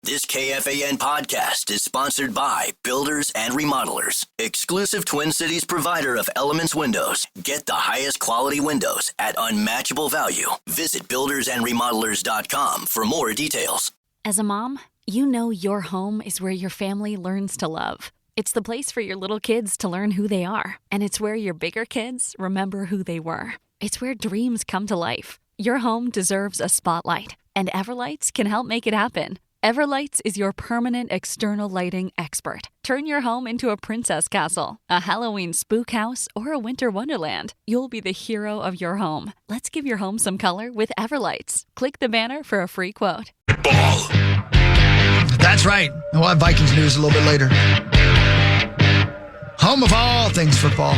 This KFAN podcast is sponsored by Builders and Remodelers, exclusive Twin Cities provider of Elements Windows. Get the highest quality windows at unmatchable value. Visit buildersandremodelers.com for more details. As a mom, you know your home is where your family learns to love. It's the place for your little kids to learn who they are, and it's where your bigger kids remember who they were. It's where dreams come to life. Your home deserves a spotlight, and Everlights can help make it happen. Everlights is your permanent external lighting expert. Turn your home into a princess castle, a Halloween spook house, or a winter wonderland. You'll be the hero of your home. Let's give your home some color with Everlights. Click the banner for a free quote. Ball. That's right. We'll have Vikings news a little bit later. Home of all things football.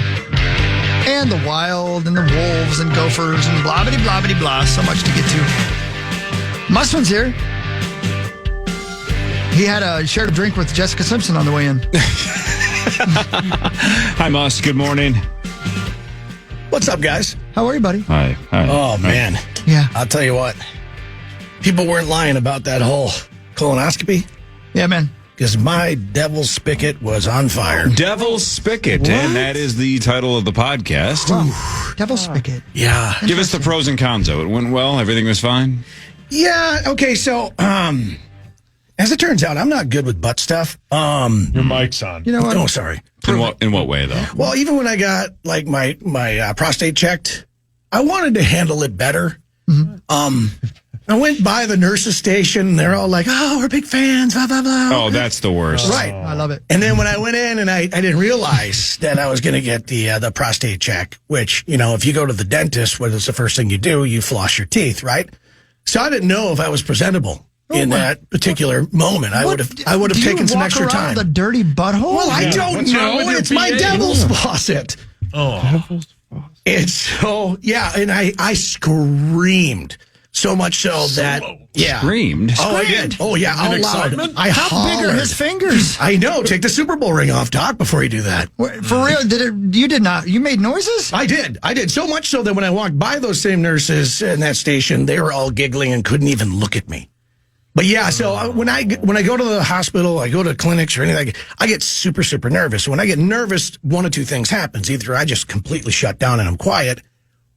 And the Wild and the Wolves and Gophers and blah, blah, blah, blah, blah. So much to get to. Muss-One's here. He shared a drink with Jessica Simpson on the way in. Hi, Muss. Good morning. What's up, guys? How are you, buddy? Hi. Oh, man. Yeah. I'll tell you what. People weren't lying about that whole colonoscopy. Yeah, man. Because my devil's spigot was on fire. Devil's Spigot, What? and that is the title of the podcast. Devil's Spigot. Yeah. Give us the pros and cons, though. It went well? Everything was fine? Yeah. Okay, so, as it turns out, I'm not good with butt stuff. Your mic's on. You know what? Oh, sorry. In what way, though? Well, even when I got, like, my prostate checked, I wanted to handle it better. Mm-hmm. I went by the nurse's station, and they're all like, oh, we're big fans, blah, blah, blah. Oh, that's the worst. Right. I love it. And then when I went in and I didn't realize that I was going to get the prostate check, which, you know, if you go to the dentist, what is the first thing you do? You floss your teeth, right? So I didn't know if I was presentable in that particular moment. I would have taken some extra time. The dirty butthole? Well, I don't What's wrong know. with your It's my PA? devil's faucet. Oh. And so, yeah, and I screamed so much so that, yeah. Screamed? Oh, I did. Oh, yeah, out loud. excitement? I How big are hollered. his fingers? I know. Take the Super Bowl ring off, Doc, before you do that. For real? You did not? You made noises? I did. So much so that when I walked by those same nurses in that station, they were all giggling and couldn't even look at me. But yeah, so when I go to the hospital, I go to clinics or anything, I get super, super nervous. When I get nervous, one of two things happens. Either I just completely shut down and I'm quiet,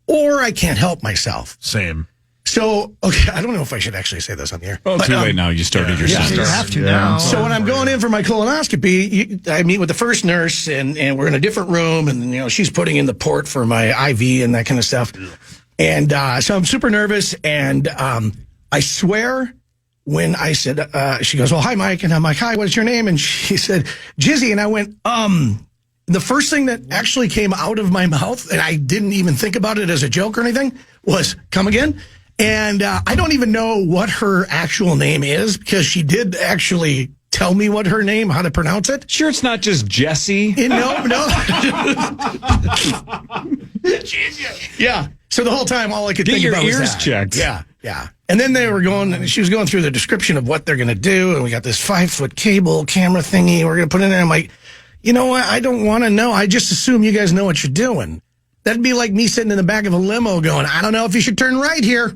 or I can't help myself. Same. So, okay, I don't know if I should actually say this on the air. Oh, too late now. You started your You sentence. have to now. So when I'm going in for my colonoscopy, I meet with the first nurse, and we're in a different room, and you know she's putting in the port for my IV and that kind of stuff. And so I'm super nervous, and I swear when I said, she goes, well, hi, Mike, and I'm like, hi, what's your name? And she said, Jizzy, and I went, the first thing that actually came out of my mouth, and I didn't even think about it as a joke or anything, was come again. And I don't even know what her actual name is because she did actually tell me what her name, how to pronounce it. Sure, it's not just Jesse. No. Yeah. So the whole time, all I could think your about was ears that. checked. Yeah. And then she was going through the description of what they're going to do. And we got this 5-foot cable camera thingy we're going to put in there. I'm like, you know what? I don't want to know. I just assume you guys know what you're doing. That'd be like me sitting in the back of a limo going, I don't know if you should turn right here.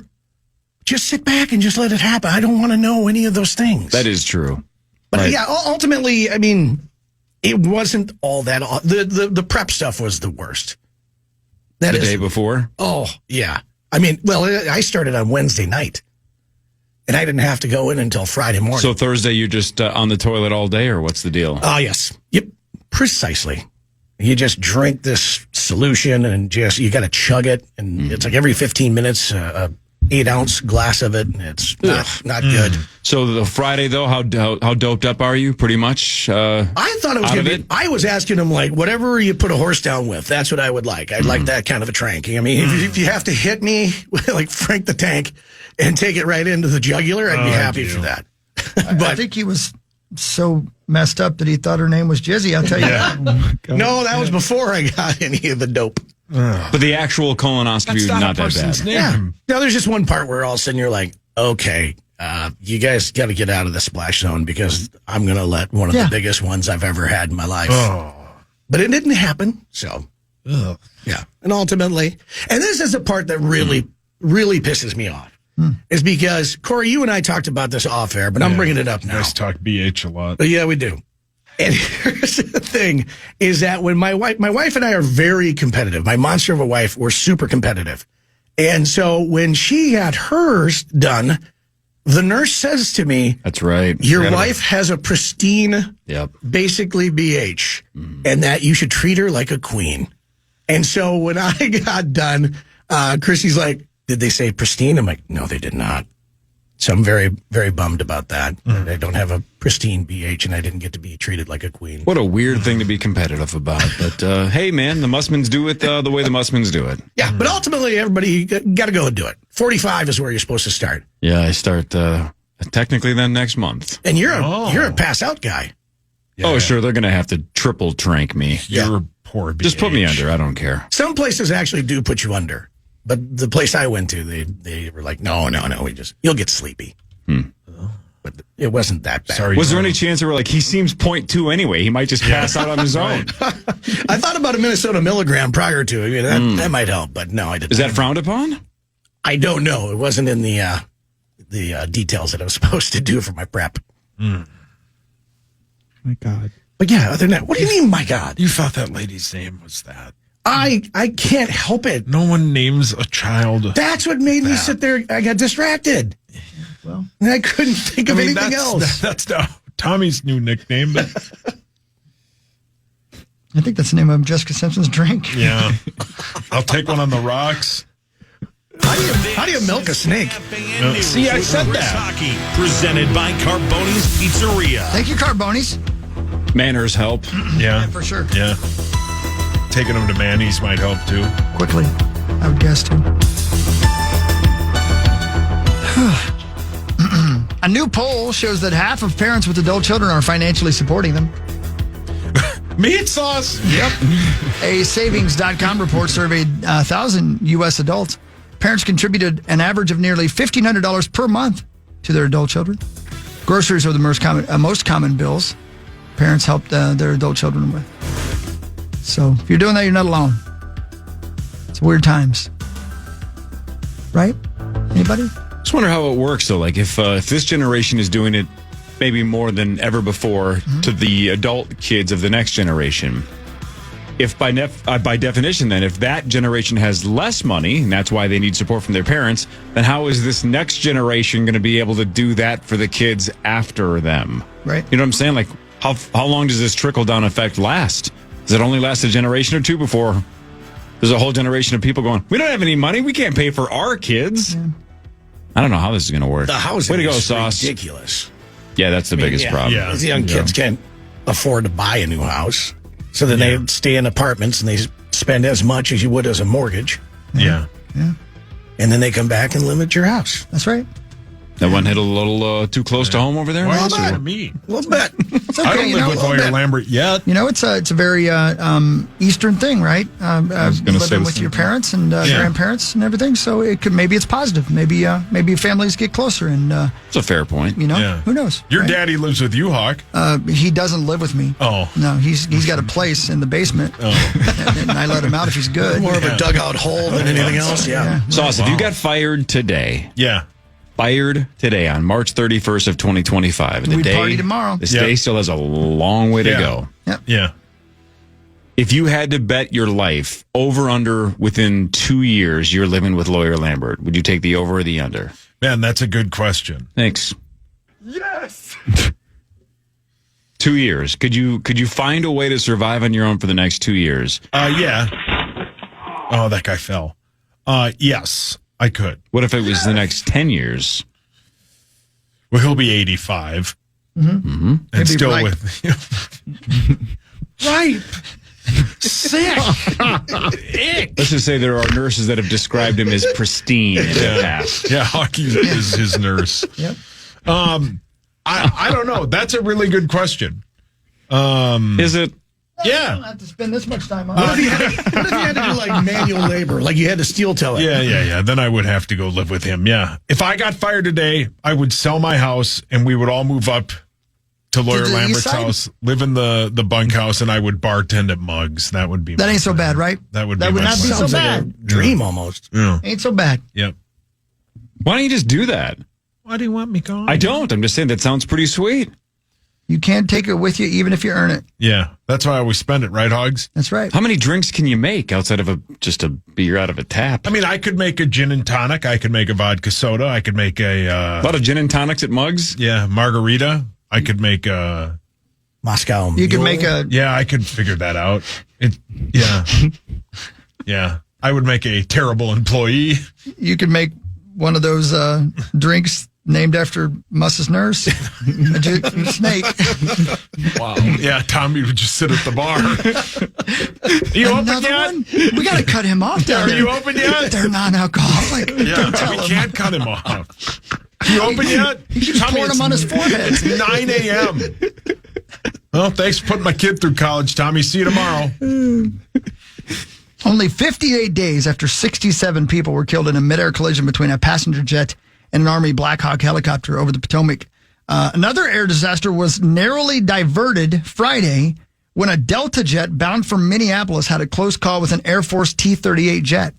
Just sit back and just let it happen. I don't want to know any of those things. That is true. But Right. yeah, ultimately, I mean, it wasn't all that. The prep stuff was the worst. The day before? Oh, yeah. I mean, well, I started on Wednesday night, and I didn't have to go in until Friday morning. So Thursday, you're just on the toilet all day, or what's the deal? Oh, yes. Yep, precisely. You just drink this solution, and you got to chug it, and it's like every 15 minutes, 8-ounce glass of it. And it's not good. So the Friday, though, how doped up are you? Pretty much. I thought it was out going of to it? be. I was asking him like, whatever you put a horse down with, that's what I would like. I'd like that kind of a trank. I mean, if you have to hit me like Frank the Tank and take it right into the jugular, I'd be happy for that. I think he was so messed up that he thought her name was Jizzy. I'll tell you that. No, that was before I got any of the dope. But the actual colonoscopy was not that bad. Yeah. No, there's just one part where all of a sudden you're like, okay, you guys got to get out of the splash zone because I'm going to let one of the biggest ones I've ever had in my life. Oh. But it didn't happen. So, yeah. And ultimately, and this is the part that really, really pisses me off. is because, Corey, you and I talked about this off air, but I'm bringing it up now. You guys talk BH a lot. But yeah, we do. And here's the thing, is that when my wife and I are very competitive. My monster of a wife, we're super competitive. And so when she had hers done, the nurse says to me, That's right. your wife has a pristine, basically BH, and that you should treat her like a queen. And so when I got done, Chrissy's like, did they say pristine? I'm like, no, they did not. So I'm very, very bummed about that. I don't have a pristine BH, and I didn't get to be treated like a queen. What a weird thing to be competitive about. But hey, man, the Mussmans do it the way the Mussmans do it. Yeah, but ultimately, everybody got to go and do it. 45 is where you're supposed to start. Yeah, I start technically then next month. And you're a pass out guy. Yeah. Sure, they're going to have to triple trank me. You're poor BH. Just put me under. I don't care. Some places actually do put you under. But the place I went to, they were like, no, you'll get sleepy. But it wasn't that bad. Sorry. Was there any chance they were like, he seems 0.2 anyway. He might just pass out on his own. I thought about a Minnesota milligram prior to. I mean, that might help, but no, I didn't. Is that frowned upon? I don't know. It wasn't in the details that I was supposed to do for my prep. My God. But yeah, other than that, what do you mean, my God? You thought that lady's name was that. I can't help it. No one names a child. That's what made me sit there. I got distracted. Well, and I couldn't think of anything else. That's Tommy's new nickname. But I think that's the name of Jessica Simpson's drink. yeah. I'll take one on the rocks. How do you milk a snake? See, I said that. Hockey, presented by Carboni's Pizzeria. Thank you, Carboni's. Manners help. Yeah. For sure. Yeah. Taking them to Manny's might help too. Quickly, I would guess too. A new poll shows that half of parents with adult children are financially supporting them. Meat sauce. Yep. A savings.com report surveyed 1,000 U.S. adults. Parents contributed an average of nearly $1,500 per month to their adult children. Groceries are the most common bills parents help their adult children with. So if you're doing that, you're not alone. It's weird times. Right? Anybody? Just wonder how it works, though. Like, if this generation is doing it maybe more than ever before to the adult kids of the next generation, if by definition, then, if that generation has less money, and that's why they need support from their parents, then how is this next generation going to be able to do that for the kids after them? Right. You know what I'm saying? Like, how long does this trickle-down effect last? Does it only last a generation or two before there's a whole generation of people going, we don't have any money, we can't pay for our kids? Yeah. I don't know how this is going to work. The housing Way to go, is Sauce. ridiculous. Yeah, that's the biggest problem. Yeah. These young kids can't afford to buy a new house. So then they stay in apartments and they spend as much as you would as a mortgage. Yeah. Yeah. And then they come back and live at your house. That's right. That one hit a little too close to home over there? Why Ross, is it or- me? A little bit. It's okay. I don't live with Lawyer Lambert yet. You know, it's a very Eastern thing, right? Living say with your parents and grandparents and everything. So maybe it's positive. Maybe families get closer, and It's a fair point. who knows? Your right? daddy lives with you, Hawk. He doesn't live with me. Oh. No, he's got a place in the basement, and I let him out if he's good. More of a dugout hole than anything else. Yeah. Sauce, if you got fired today, on March 31st of 2025, We'd party tomorrow. This day still has a long way to go. Yep. Yeah. If you had to bet your life over under within 2 years you're living with Lawyer Lambert, would you take the over or the under? Man, that's a good question. Thanks. Yes. 2 years. Could you find a way to survive on your own for the next 2 years? Yeah. Oh, that guy fell. Yes, I could. What if it was the next 10 years? Well, he'll be 85. Mm-hmm. And Maybe still right. with... Ripe. Sick. Let's just say there are nurses that have described him as pristine in the past. Yeah, Hockey is his nurse. Yep. I don't know. That's a really good question. Is it? You Yeah. don't have to spend this much time on What if it. you had to do like manual labor, like you had to steel toe it? Yeah. Then I would have to go live with him. Yeah. If I got fired today, I would sell my house and we would all move up to Lawyer the Lambert's east side? house, live in the bunkhouse, and I would bartend at Mugs. That would be That my ain't so plan. bad, right? That would be That would my not be plan. so Sounds like a bad. dream almost. Yeah. Ain't so bad. Yep. Why don't you just do that? Why do you want me gone? I don't. I'm just saying that sounds pretty sweet. You can't take it with you even if you earn it. Yeah, that's why I always spend it, right, Hogs? That's right. How many drinks can you make outside of just a beer out of a tap? I mean, I could make a gin and tonic. I could make a vodka soda. I could make a lot of gin and tonics at Mugs. Yeah, margarita. I could make a Moscow. You could make a. Yeah, I could figure that out. Yeah. I would make a terrible employee. You could make one of those drinks named after Muss's nurse, a snake. Wow. Yeah, Tommy would just sit at the bar. You open Another yet? one? We got to cut him off down Are there. you open yet? They're non-alcoholic. Yeah, we can't cut him off. You open yet? He keeps pouring them on his forehead. It's 9 a.m. Well, thanks for putting my kid through college, Tommy. See you tomorrow. Only 58 days after 67 people were killed in a midair collision between a passenger jet and an Army Black Hawk helicopter over the Potomac. Another air disaster was narrowly diverted Friday when a Delta jet bound from Minneapolis had a close call with an Air Force T-38 jet.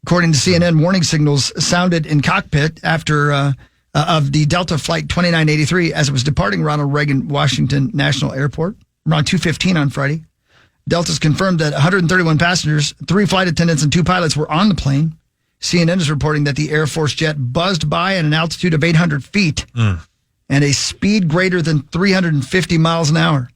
According to CNN, warning signals sounded in cockpit after of the Delta Flight 2983 as it was departing Ronald Reagan Washington National Airport around 2:15 on Friday. Delta's confirmed that 131 passengers, 3 flight attendants, and 2 pilots were on the plane. CNN is reporting that the Air Force jet buzzed by at an altitude of 800 feet and a speed greater than 350 miles an hour.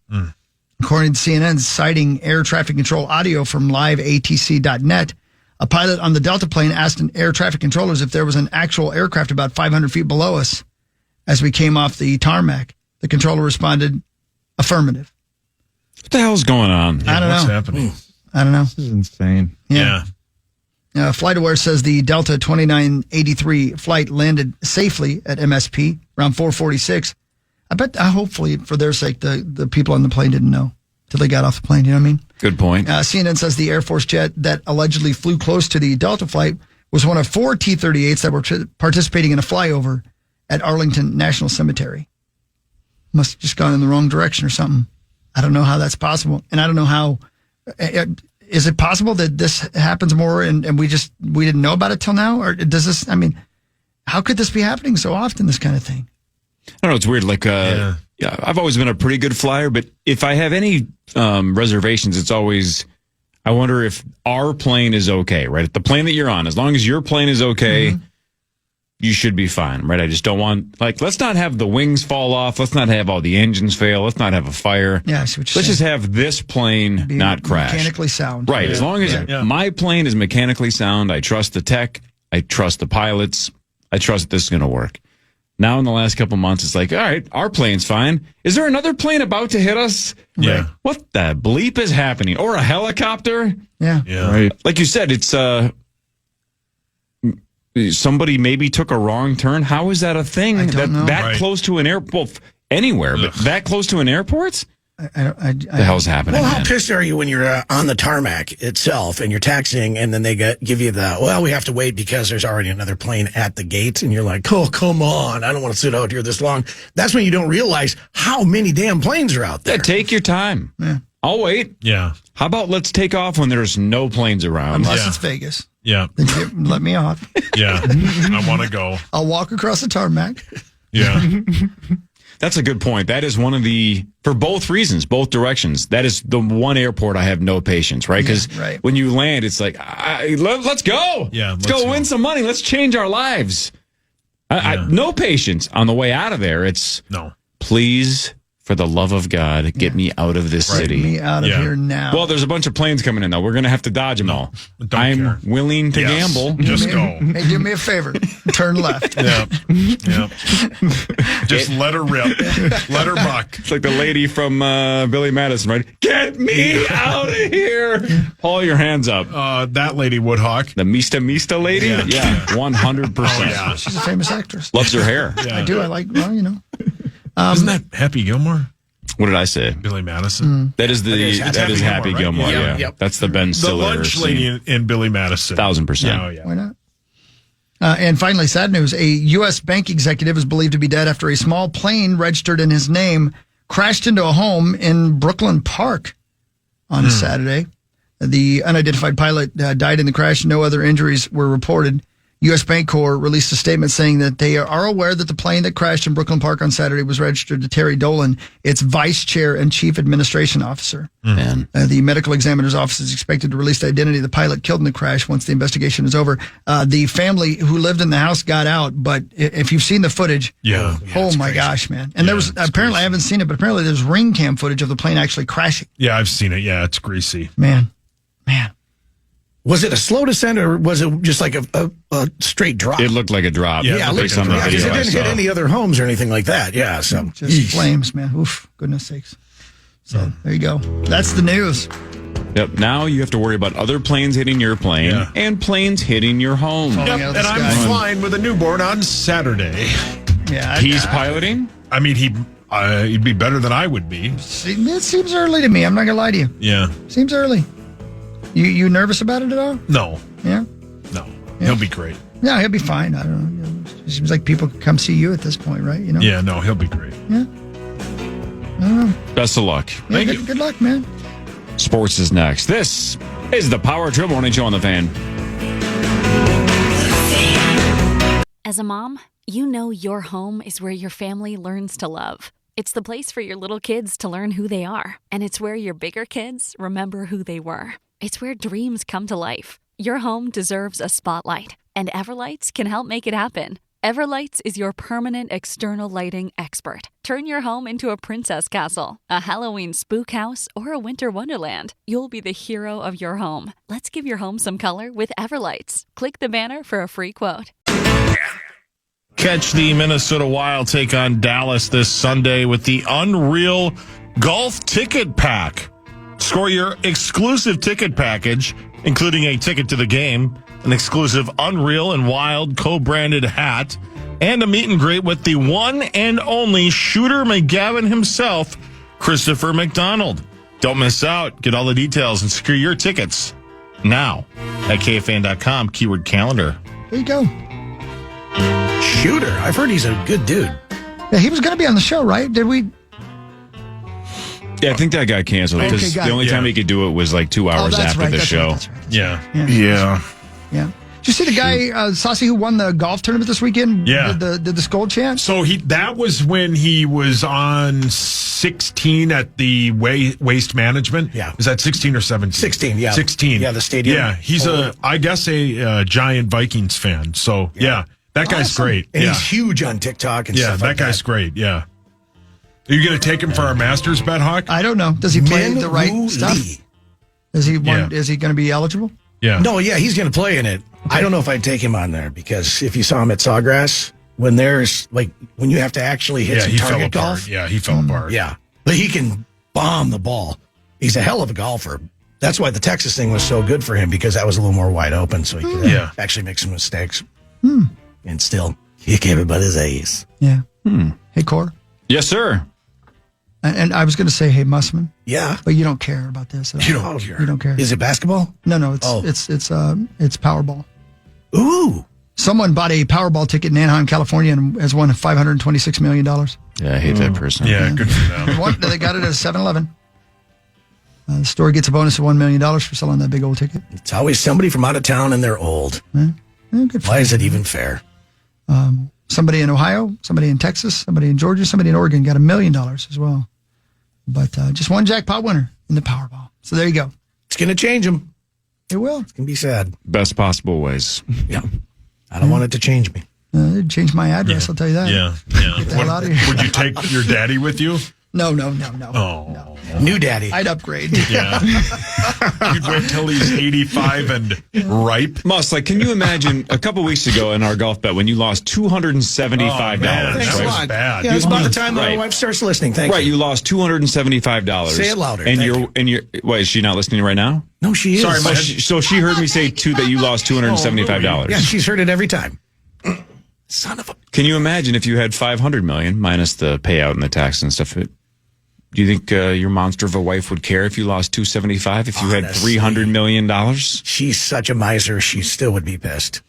According to CNN, citing air traffic control audio from liveatc.net, a pilot on the Delta plane asked an air traffic controllers if there was an actual aircraft about 500 feet below us as we came off the tarmac. The controller responded, affirmative. What the hell's going on? I don't know. What's happening? I don't know. This is insane. Yeah. FlightAware says the Delta 2983 flight landed safely at MSP around 4:46. Hopefully, for their sake, the people on the plane didn't know till they got off the plane. You know what I mean? Good point. CNN says the Air Force jet that allegedly flew close to the Delta flight was one of 4 T-38s that were participating in a flyover at Arlington National Cemetery. Must have just gone in the wrong direction or something. I don't know how that's possible. And I don't know how... Is it possible that this happens more and we didn't know about it till now? Or does this... I mean, how could this be happening so often, this kind of thing? I don't know. It's weird. Like, yeah, I've always been a pretty good flyer, but if I have any reservations, it's always, I wonder if our plane is okay, right? The plane that you're on, as long as your plane is okay, you should be fine, right? I just don't want, like, let's not have the wings fall off. Let's not have all the engines fail. Let's not have a fire. Yeah, I see what you're Let's saying. just have this plane not crash. Mechanically sound. Right. As long as my plane is mechanically sound, I trust the tech. I trust the pilots. I trust this is going to work. Now, in the last couple months, it's like, all right, our plane's fine. Is there another plane about to hit us? Yeah. What the bleep is happening? Or a helicopter? Yeah. Right. Like you said, it's somebody maybe took a wrong turn. How is that a thing? I don't know. That close to an airport? Well, anywhere, but that close to an airport? The hell's happening? Well, how pissed are you when you're on the tarmac itself and you're taxiing and then they give you we have to wait because there's already another plane at the gate and you're like, oh, come on, I don't want to sit out here this long. That's when you don't realize how many damn planes are out there. Yeah, take your time. Yeah. I'll wait. Yeah. How about let's take off when there's no planes around? Unless it's Vegas. Yeah. Then let me off. Yeah. I want to go. I'll walk across the tarmac. Yeah. That's a good point. That is one of for both reasons, both directions. That is the one airport I have no patience, right? Because when you land, it's like, let's go. Yeah, let's go win some money. Let's change our lives. No patience. On the way out of there, it's, please, for the love of God, get me out of this city. Get me out of here now. Well, there's a bunch of planes coming in, though. We're going to have to dodge them all. I'm willing to gamble. Just go. Hey, do me a favor. Turn left. Yeah. Just let her rip. Let her buck. It's like the lady from Billy Madison, right? Get me out of here. Paul, your hands up. That lady Woodhawk. The Mista lady? Yeah, 100%. Oh, yeah. She's a famous actress. Loves her hair. Yeah. I do. I like, Isn't that Happy Gilmore? What did I say? Billy Madison. That is Happy Gilmore. Right? Yeah. Yep. That's the Ben Stiller. The lunch lady in Billy Madison. 1,000%. Oh, yeah. Why not? And finally, sad news. A U.S. bank executive is believed to be dead after a small plane registered in his name crashed into a home in Brooklyn Park on Saturday. The unidentified pilot died in the crash. No other injuries were reported. U.S. Bank Corps released a statement saying that they are aware that the plane that crashed in Brooklyn Park on Saturday was registered to Terry Dolan, its vice chair and chief administration officer. The medical examiner's office is expected to release the identity of the pilot killed in the crash once the investigation is over. The family who lived in the house got out, but if you've seen the footage, oh my gosh, man. And there was, apparently, I haven't seen it, but apparently there's ring cam footage of the plane actually crashing. Yeah, I've seen it. Yeah, it's greasy. Man. Was it a slow descent or was it just like a straight drop? It looked like a drop. Yeah, because it didn't hit any other homes or anything like that. Yeah, so just flames, man. Oof, goodness sakes. So there you go. That's the news. Yep. Now you have to worry about other planes hitting your plane and planes hitting your home. Falling Yep, out of and the I'm sky. flying with a newborn on Saturday. Yeah, He's piloting? I mean, he'd be better than I would be. It seems early to me. I'm not gonna lie to you. Yeah. Seems early. You nervous about it at all? No. Yeah. No. He'll be great. No, he'll be fine. I don't know. It seems like people can come see you at this point, right? You know. Yeah. No, he'll be great. Yeah. I don't know. Best of luck. Yeah, Thank you. Good luck, man. Sports is next. This is the Power Trip Morning Show on the Fan. As a mom, you know your home is where your family learns to love. It's the place for your little kids to learn who they are. And it's where your bigger kids remember who they were. It's where dreams come to life. Your home deserves a spotlight, and Everlights can help make it happen. Everlights is your permanent external lighting expert. Turn your home into a princess castle, a Halloween spook house, or a winter wonderland. You'll be the hero of your home. Let's give your home some color with Everlights. Click the banner for a free quote. Catch the Minnesota Wild take on Dallas this Sunday with the Unreal Golf Ticket Pack. Score your exclusive ticket package, including a ticket to the game, an exclusive Unreal and Wild co-branded hat, and a meet and greet with the one and only Shooter McGavin himself, Christopher McDonald. Don't miss out. Get all the details and secure your tickets now at KFAN.com, keyword calendar. There you go. Shooter. I've heard he's a good dude. Yeah, he was going to be on the show, right? Did we? Yeah, I think that got canceled because Okay, got the only it. time he could do it was like 2 hours that's after right. the That's show. right. That's right. Yeah. Yeah. Did you see the guy, Saucy, who won the golf tournament this weekend? Yeah. Did the Skull chant? So that was when he was on 16 at the Waste Management. Yeah. Is that 16 or 17? 16, yeah. 16. Yeah, the stadium. Yeah, he's I guess a giant Vikings fan. So, yeah, that guy's Awesome. great. And yeah. he's huge on TikTok and Yeah, stuff that like guy's great. Yeah. Are you going to take him for our Masters bet, Hawk? I don't know. Does he play the right Min Woo stuff? Lee. Is he Yeah. Is he going to be eligible? Yeah. No, yeah, he's going to play in it. I don't know if I'd take him on there because if you saw him at Sawgrass, when you have to actually hit Yeah, some he fell target apart. golf. Yeah, he fell apart. Yeah, but he can bomb the ball. He's a hell of a golfer. That's why the Texas thing was so good for him because that was a little more wide open, so he could actually make some mistakes. And still, he gave it but his ace. Yeah. Hey, Cor. Yes, sir. And I was going to say, hey, Mussman, Yeah. but you don't care about this. At all. You don't care. You don't care. Is it basketball? No, it's Powerball. Ooh. Someone bought a Powerball ticket in Anaheim, California, and has won $526 million. Yeah, I hate that person. Yeah, good for them. They got it at 7-Eleven. The store gets a bonus of $1 million for selling that big old ticket. It's always somebody from out of town and they're old. Good for Why is it even fair? Somebody in Ohio, somebody in Texas, somebody in Georgia, somebody in Oregon got $1 million as well. But just one jackpot winner in the Powerball. So there you go. It's going to change them. It will. It's going to be sad. Best possible ways. Yeah. I don't want it to change me. It'd change my address, I'll tell you that. Yeah. Get the hell out of here. Would you take your daddy with you? No. Oh. New daddy. I'd upgrade. Yeah. You'd wait till he's 85 and ripe. Muss, can you imagine a couple weeks ago in our golf bet when you lost $275? man. Thanks That a was lot. bad. Yeah, it's about the time Right. my wife starts listening. Thank Right, you. you lost $275. Say it louder. And Thank you're what, is she not listening right now? No, she is. Sorry, my- So she heard me say too that you lost $275. Yeah, she's heard it every time. Son of a... Can you imagine if you had $500 million minus the payout and the tax and stuff? Do you think your monster of a wife would care if you lost $275? If you had Honestly. $300 million? She's such a miser, she still would be pissed.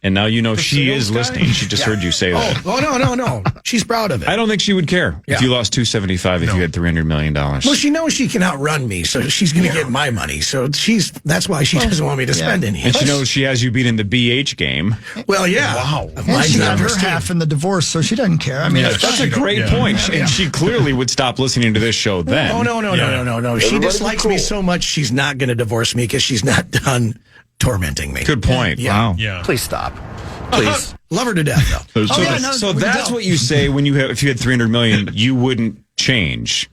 And now you know she is listening. She just heard you say that. No. She's proud of it. I don't think she would care if you lost $275 if you had $300 million. Well, she knows she can outrun me, so she's going to get my money. So that's why she doesn't want me to spend any. And she knows she has you beat in the BH game. Well, yeah. Wow. And she got her half in the divorce, so she doesn't care. I mean, That's a great point. And she clearly would stop listening to this show then. Oh, no. She dislikes me so much, she's not going to divorce me because she's not done tormenting me. Good point. Wow. Yeah. Please stop. Please. Love her to death, though. So that's what you say when if you had $300 million, you wouldn't change,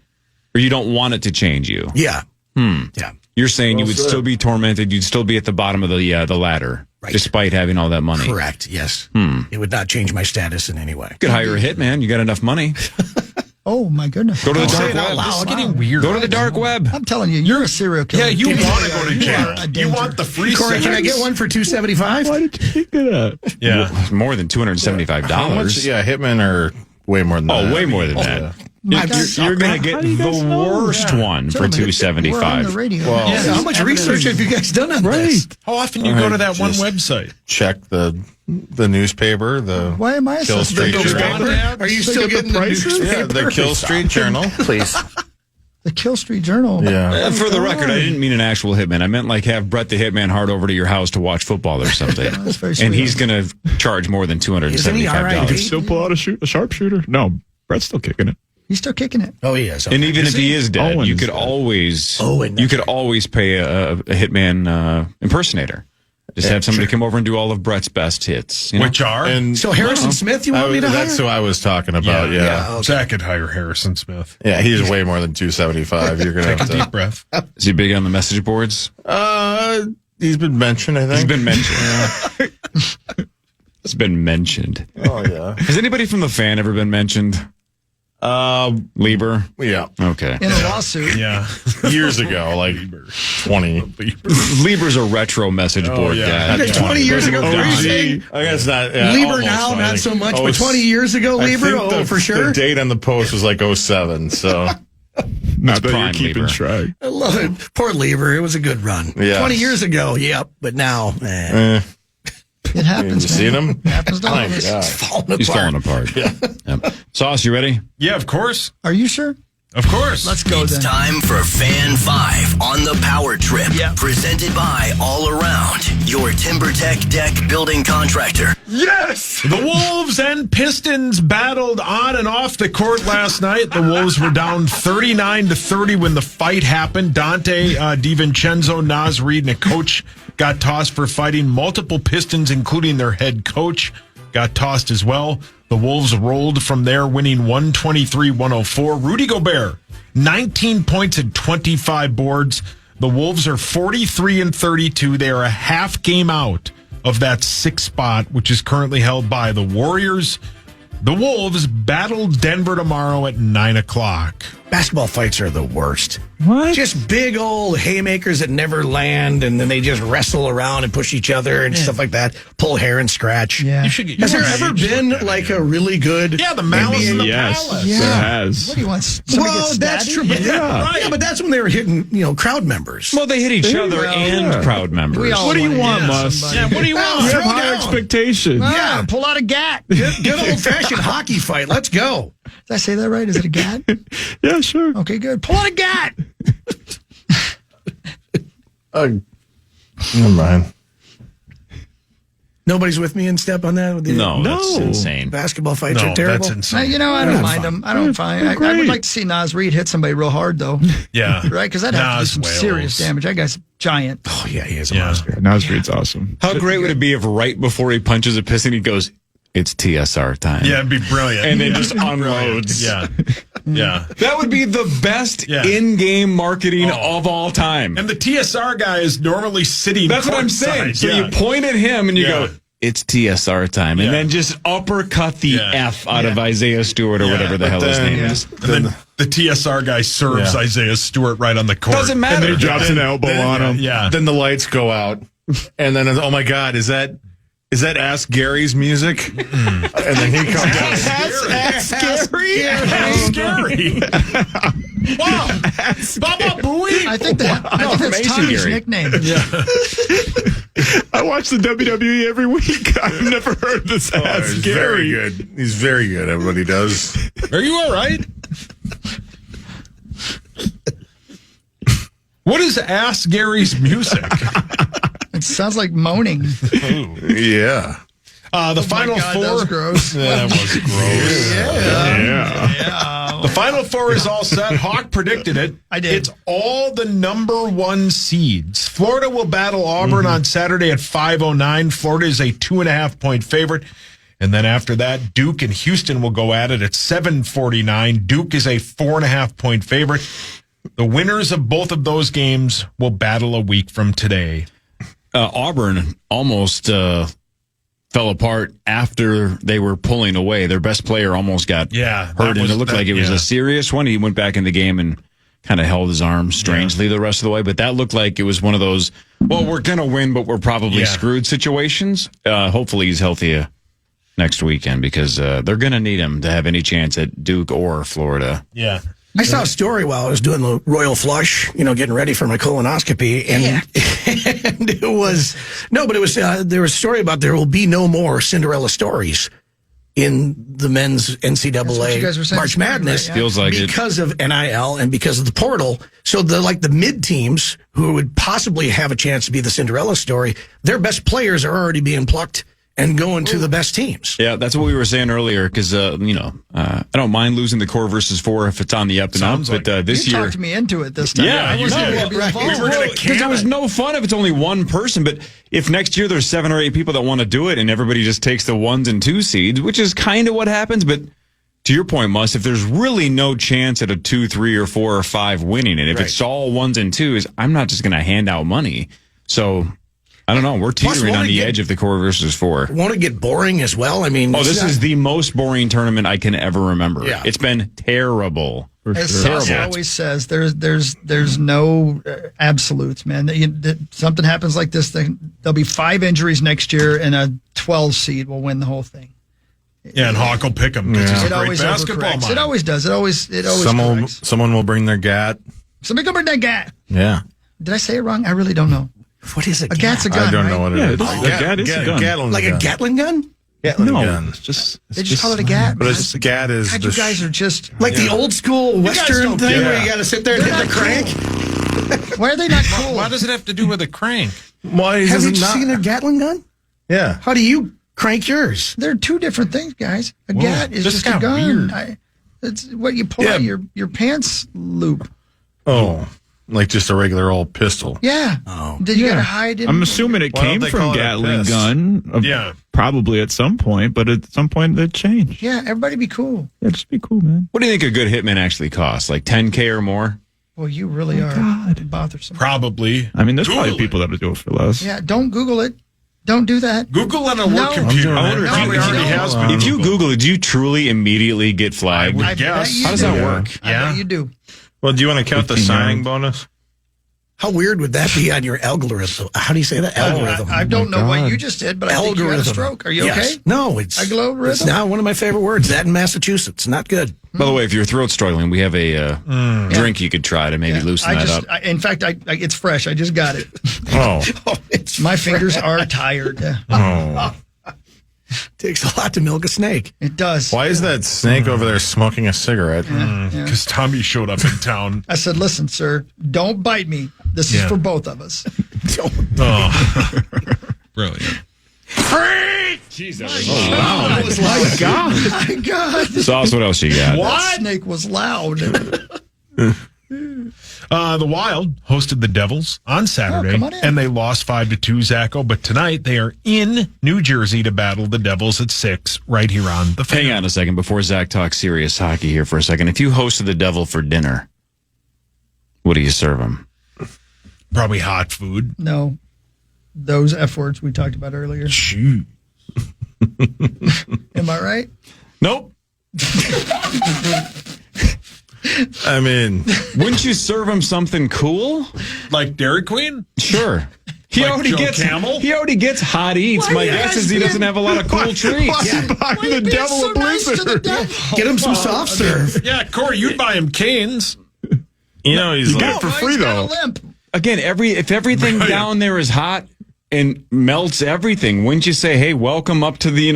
or you don't want it to change you. Yeah. Yeah. You're saying you would still be tormented. You'd still be at the bottom of the ladder, despite having all that money. Correct. Yes. It would not change my status in any way. You could hire a hitman. You got enough money. oh my goodness. Go to the dark Say it out web. loud. It's getting weird. Go to the dark web. I'm telling you, you're a serial killer. Yeah, you want to go to jail. a You danger. want the free Corey, can I sex. get one for $275? Why did you pick it up? Yeah. More than $275. How much? Yeah, Hitman are way more than that. Oh, way more than that. You're going to get the worst one for We're on the $275. radio. Yeah, how much research have you guys done on this? How often you go to that one website? Check the newspaper. The Why am I Kill so Street special? Journal. Are you still getting the newspaper? Yeah, the Kill Street Journal. Please. The Kill Street Journal. Yeah. For the record, I didn't mean an actual hitman. I meant like have Brett the Hitman Hart over to your house to watch football or something. That's very sweet. And he's going to charge more than Isn't he all right? $275. Still pull out a sharpshooter? No, Brett's still kicking it. He's still kicking it. Oh, he is. And even if he is dead, Owen's you could dead. always Owen, you could always pay a hitman impersonator. Just have somebody come over and do all of Brett's best hits. You know? Which are? And So Harrison Smith, you want me to hire? That's who I was talking about. Yeah. Zach could hire Harrison Smith. Yeah, he's way more than $275. You're gonna Take a have deep to. breath. Is he big on the message boards? He's been mentioned. I think He's been mentioned. It's been mentioned. Oh yeah. Has anybody from the fan ever been mentioned? Lieber? Yeah. Okay. In a lawsuit. Yeah. Years ago, like 20. Lieber's a retro message board yeah. guy. 20 years ago, were you saying? I guess not. Yeah, Lieber almost, now, I not think. so much, Oh, but 20 years ago, I Lieber? think Oh, for sure. The date on the post was like 07. So Not that prime you're keeping Lieber. track. I love it. Poor Lieber. It was a good run. Yeah. 20 years ago, yep. But now, It happens. you seen him? It happens to all My of us. God. falling apart. He's falling apart. Yep. Sauce, you ready? Yeah, of course. Are you sure? Of course. Let's go It's then. time for Fan 5 on the Power Trip. Yeah. Presented by All Around, your TimberTech deck building contractor. The Wolves and Pistons battled on and off the court last night. The Wolves were down 39-30 when the fight happened. Dante DiVincenzo, Naz Reid, and a coach got tossed for fighting. Multiple Pistons, including their head coach, got tossed as well. The Wolves rolled from there, winning 123-104. Rudy Gobert, 19 points and 25 boards. The Wolves are 43-32. They are a half game out of that sixth spot, which is currently held by the Warriors. The Wolves battle Denver tomorrow at 9 o'clock. Basketball fights are the worst. What? Just big old haymakers that never land, and then they just wrestle around and push each other and stuff like that. Pull hair and scratch. Yeah. You should get. Has your there ever age been looked at like again. a really good? Yeah, the Malice in the Yes, Palace. Yeah. there has. What do you want? Somebody Well, get that's stabby? true. But right. Yeah, but that's when they were hitting, crowd members. Well, they hit each other and crowd members. We all What do you wanna want, hit Mus? somebody. Yeah, what do you want? You have Throw high down. expectations. Yeah, pull out a gat. Good old fashioned hockey fight. Let's go. Did I say that right? Is it a gat? Yeah, sure. Okay, good. Pull out a gat. Never mind. Nobody's with me in step on that. No, that's insane. Basketball fights No, are terrible. that's insane. I don't mind them. I don't find. I would great. like to see Naz Reid hit somebody real hard though, Yeah, right? Because that'd have to do Nas some Wales. serious damage. That guy's giant. Oh yeah, he is a Yeah. monster. Naz Reid's awesome. How great would it be if right before he punches a piston, he goes, "It's TSR time." Yeah, it'd be brilliant. And then just unloads. Yeah, yeah. That would be the best Yeah. in-game marketing of all time. And the TSR guy is normally sitting. That's what I'm courtside. saying. So Yeah. you point at him and you Yeah. go, "It's TSR time," and Yeah. then just uppercut the Yeah. F out of Isaiah Stewart or Yeah, whatever the but hell his then- name is. And then the TSR guy serves Yeah. Isaiah Stewart right on the court. Doesn't matter. And then he drops an elbow on him. Yeah. Then the lights go out, and then oh my God, is that Ask Gary's music? And then he comes out. Scary. Wow. Baba Booey. I think that's Tommy's nickname. Yeah. I watch the WWE every week. I've never heard this Ask He's Gary. very good. He's very good at what he does. Are you all right? What is Ask Gary's music? It sounds like moaning. Yeah. The final God, four. that was gross. That was gross. Yeah. The final four is all set. Hawk predicted it. I did. It's all the number one seeds. Florida will battle Auburn on Saturday at 5:09. Florida is a 2.5-point favorite. And then after that, Duke and Houston will go at it at 7:49. Duke is a 4.5-point favorite. The winners of both of those games will battle a week from today. Auburn almost fell apart after they were pulling away. Their best player almost got hurt, and it looked like it was a serious one. He went back in the game and kind of held his arm strangely the rest of the way, but that looked like it was one of those, well, we're going to win, but we're probably screwed situations. Hopefully he's healthy next weekend because they're going to need him to have any chance at Duke or Florida. Yeah. I saw a story while I was doing the royal flush, getting ready for my colonoscopy, and it was there was a story about there will be no more Cinderella stories in the men's NCAA March Madness, right? Feels like because of NIL and because of the portal. So the mid teams who would possibly have a chance to be the Cinderella story, their best players are already being plucked and going to the best teams. Yeah, that's what we were saying earlier, because, I don't mind losing the core versus 4 if it's on the up and up, but this you year... talked me into it this time. Yeah, you did. We were going to because it was no fun if it's only one person, but if next year there's 7 or 8 people that want to do it and everybody just takes the 1s and 2 seeds, which is kind of what happens, but to your point, Muss, if there's really no chance at a 2, 3, or 4 or 5 winning it, if it's all 1s and 2s, I'm not just going to hand out money. So... I don't know. We're teetering on the edge of the core versus 4. Won't it get boring as well? I mean, this is the most boring tournament I can ever remember. Yeah. It's been terrible. As Sasha always says, there's no absolutes, man. Something happens like this, there'll be 5 injuries next year, and a 12 seed will win the whole thing. Yeah, and Hawk will pick them because he's a great basketball mind. It always does. It always Someone will bring their gat. Somebody go bring that gat. Yeah. Did I say it wrong? I really don't know. What is a gat? A gat's a gun, I don't right? know what it is. A gat is a gun. Gatling Like gun. a Gatling gun? Gatling No, gun. it's just... They just call it a gat. But it's gat is God, the you guys are just... Like the old school Western don't thing get where it. you got to sit there and hit the crank? Why are they not cool? Why does it have to do with a crank? Why is Have you it not? seen a Gatling gun? Yeah. How do you crank yours? They're 2 different things, guys. A gat is this just got a gun. weird. It's what you pull out your pants loop. Oh, like just a regular old pistol. Yeah. Oh. Did you got to hide it? I'm assuming it Why don't came they from call it a Gatling pist? gun. Yeah. Probably at some point, but at some point they changed. Yeah, everybody be cool. Yeah, just be cool, man. What do you think a good hitman actually costs? Like $10K or more? Well, you really are God. bothersome. Probably. I mean, there's Google probably it. people that would do it for less. Yeah, don't Google it. Don't do that. Google on a No. work computer. I'm doing it. Probably No, already you has don't. been. If you Google it, do you truly immediately get flagged? would I guess. bet you How does do. that work? I bet you do. Well, do you want to count the 15 signing yards. bonus? How weird would that be on your algorithm? How do you say that? Algorithm. I don't know what you just did, but I think you had a stroke. Are you Yes. okay? No, it's Algorithm? It's now one of my favorite words. That in Massachusetts, not good. By the way, if your throat's struggling, we have a drink you could try to maybe loosen that up. In fact, it's fresh. I just got it. Oh. My fingers are tired. Oh. Takes a lot to milk a snake. It does. Why is that snake over there smoking a cigarette? Because Tommy showed up in town. I said, listen, sir, don't bite me. This is Yeah. for both of us. Oh. Brilliant. Jesus. That was loud. God. My God. Sauce, what else you got? That snake was loud. The Wild hosted the Devils on Saturday, come on in. and they lost 5-2, Zacho. But tonight they are in New Jersey to battle the Devils at 6 right here on the Fan. Hang on a second before Zach talks serious hockey here for a second. If you hosted the Devil for dinner, what do you serve him? Probably hot food. No. Those F words we talked about earlier. Shoot. Am I right? Nope. I mean, Wouldn't you serve him something cool? Like Dairy Queen? Sure. He Like already Joe gets Camel? He already gets hot eats. Why My are you guess guys is he doesn't have a lot of cool treats. Why are you being so nice to the devil? Get him some soft serve. Yeah, Corey, you'd buy him Canes. You know, he's You like, get it for free, he's got though. a limp. Again, if everything down there is hot and melts everything, wouldn't you say, hey, welcome up to the,